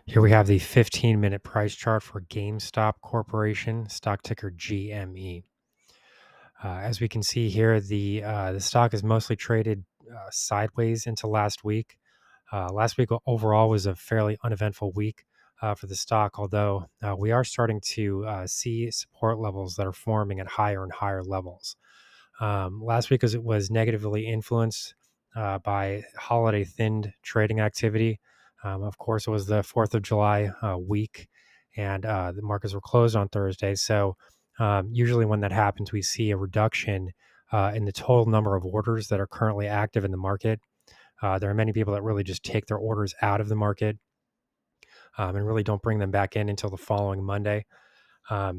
Here we have the 15-minute price chart for GameStop Corporation, stock ticker GME. As we can see here, the stock is mostly traded sideways into last week. Last week overall was a fairly uneventful week for the stock, although we are starting to see support levels that are forming at higher and higher levels. Last week was negatively influenced by holiday thinned trading activity. Of course, it was the 4th of July week, and the markets were closed on Thursday. So, usually when that happens, we see a reduction in the total number of orders that are currently active in the market. There are many people that really just take their orders out of the market and really don't bring them back in until the following Monday. So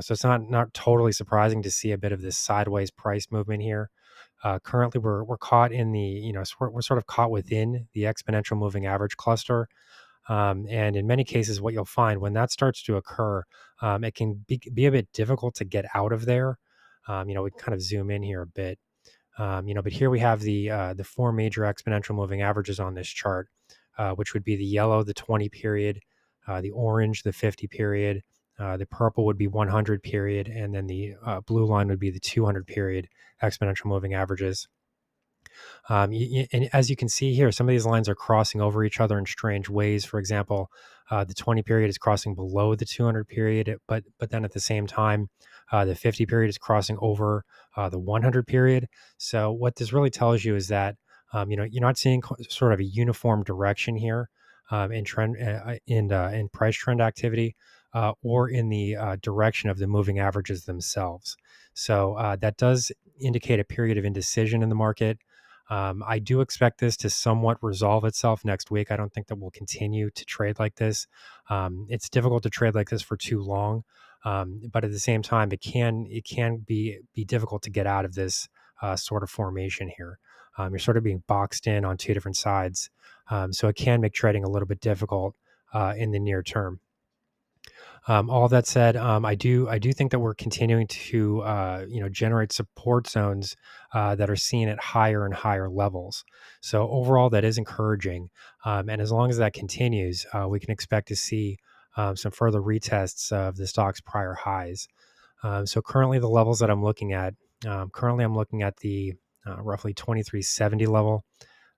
it's not totally surprising to see a bit of this sideways price movement here. Currently, we're caught in the we're sort of caught within the exponential moving average cluster, and in many cases, what you'll find when that starts to occur, it can be a bit difficult to get out of there. We kind of zoom in here a bit. But here we have the four major exponential moving averages on this chart, which would be the yellow, the 20 period, the orange, the 50 period, the purple would be 100 period, and then the blue line would be the 200 period exponential moving averages. And as you can see here, some of these lines are crossing over each other in strange ways. For example, the 20 period is crossing below the 200 period, but then at the same time, the 50 period is crossing over the 100 period. So what this really tells you is that you're not seeing sort of a uniform direction here in trend in price trend activity. Or in the direction of the moving averages themselves. So that does indicate a period of indecision in the market. I do expect this to somewhat resolve itself next week. I don't think that we'll continue to trade like this. It's difficult to trade like this for too long, but at the same time, it can be difficult to get out of this sort of formation here. You're sort of being boxed in on two different sides, so it can make trading a little bit difficult in the near term. All that said, I do think that we're continuing to generate support zones that are seen at higher and higher levels. So overall, that is encouraging, and as long as that continues, we can expect to see some further retests of the stock's prior highs. So currently, the levels that I'm looking at, I'm looking at the roughly 2370 level,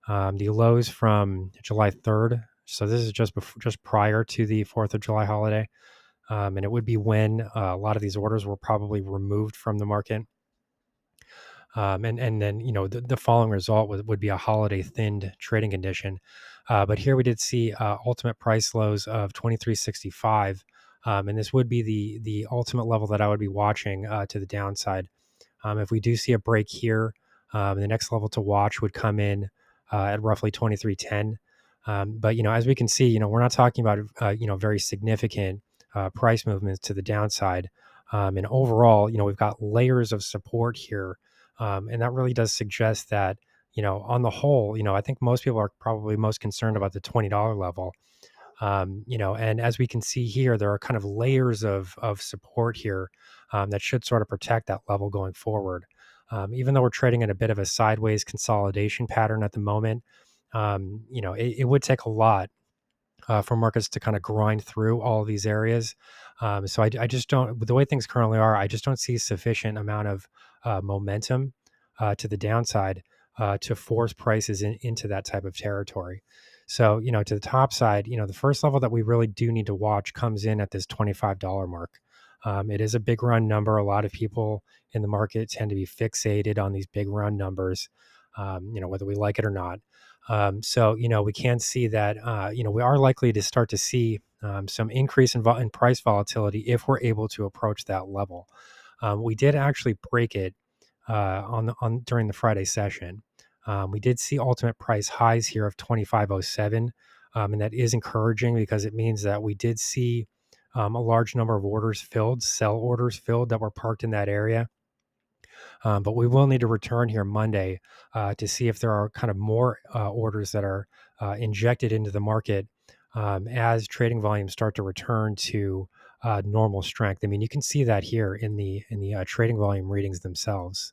the lows from July 3rd. So this is just prior to the 4th of July holiday. And it would be when a lot of these orders were probably removed from the market. And then the following result would be a holiday thinned trading condition. But here we did see ultimate price lows of 2365, and this would be the ultimate level that I would be watching to the downside. If we do see a break here, the next level to watch would come in at roughly 2310. But as we can see, we're not talking about very significant price movements to the downside. And overall, we've got layers of support here, and that really does suggest that on the whole, I think most people are probably most concerned about the $20 level. And as we can see here, there are kind of layers of support here that should sort of protect that level going forward. Even though we're trading in a bit of a sideways consolidation pattern at the moment, it would take a lot for markets to kind of grind through all of these areas. So I just don't, with the way things currently are, I just don't see sufficient amount of momentum to the downside to force prices into that type of territory. So, to the top side, the first level that we really do need to watch comes in at this $25 mark. It is a big run number. A lot of people in the market tend to be fixated on these big run numbers, whether we like it or not. So, we can see that, we are likely to start to see some increase in price volatility if we're able to approach that level. We did actually break it during the Friday session. We did see ultimate price highs here of 2507, and that is encouraging because it means that we did see a large number of sell orders filled that were parked in that area. But we will need to return here Monday to see if there are kind of more orders that are injected into the market as trading volumes start to return to normal strength. I mean, you can see that here in the trading volume readings themselves.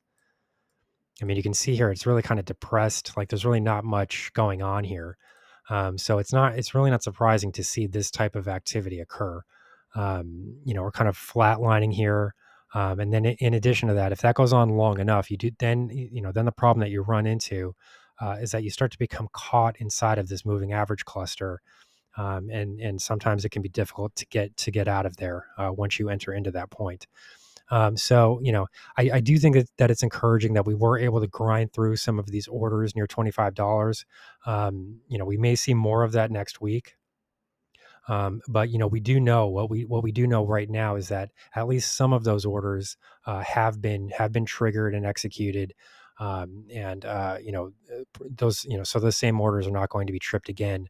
I mean, you can see here it's really kind of depressed. Like there's really not much going on here. So it's really not surprising to see this type of activity occur. We're kind of flatlining here. And then in addition to that, if that goes on long enough, then the problem that you run into is that you start to become caught inside of this moving average cluster. And sometimes it can be difficult to get out of there once you enter into that point. I do think that it's encouraging that we were able to grind through some of these orders near $25. We may see more of that next week. But we do know what we do know right now is that at least some of those orders have been triggered and executed, and those so those same orders are not going to be tripped again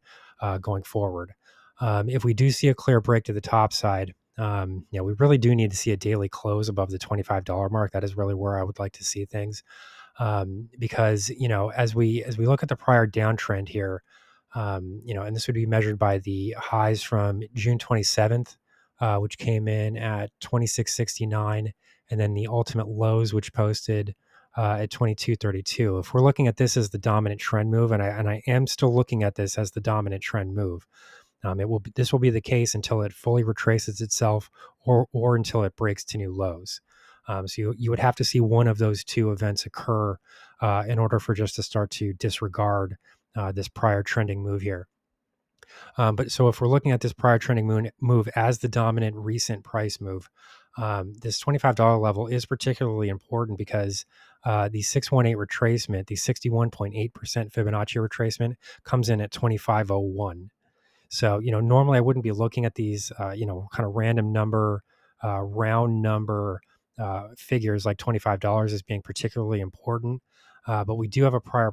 going forward. If we do see a clear break to the top side, we really do need to see a daily close above the $25 mark. That is really where I would like to see things, because as we look at the prior downtrend here, and this would be measured by the highs from June 27th, which came in at 26.69, and then the ultimate lows, which posted at 22.32. If we're looking at this as the dominant trend move, and I am still looking at this as the dominant trend move, this will be the case until it fully retraces itself, or until it breaks to new lows. So you would have to see one of those two events occur in order for just to start to disregard this prior trending move here. But so if we're looking at this prior trending move as the dominant recent price move, this $25 level is particularly important because the 618 retracement, the 61.8% Fibonacci retracement, comes in at 2501. So, normally I wouldn't be looking at these, kind of random number, round number figures like $25 as being particularly important. But we do have a prior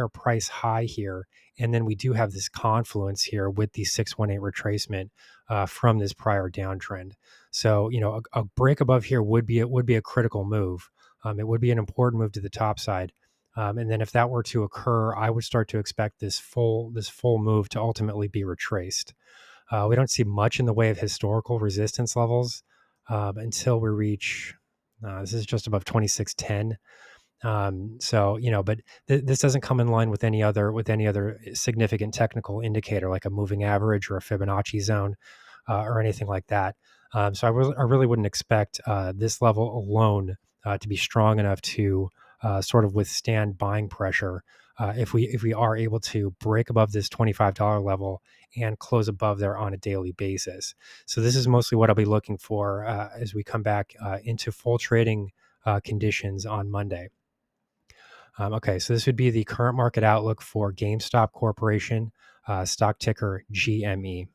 price high here. And then we do have this confluence here with the 618 retracement from this prior downtrend. So, a break above here would be a critical move. It would be an important move to the top side. And then if that were to occur, I would start to expect this full move to ultimately be retraced. We don't see much in the way of historical resistance levels until we reach. This is just above 2610. But this doesn't come in line with any other significant technical indicator like a moving average or a Fibonacci zone or anything like that. I really wouldn't expect this level alone to be strong enough to sort of withstand buying pressure if we are able to break above this $25 level and close above there on a daily basis. So this is mostly what I'll be looking for as we come back into full trading conditions on Monday. Okay, so this would be the current market outlook for GameStop Corporation, stock ticker GME.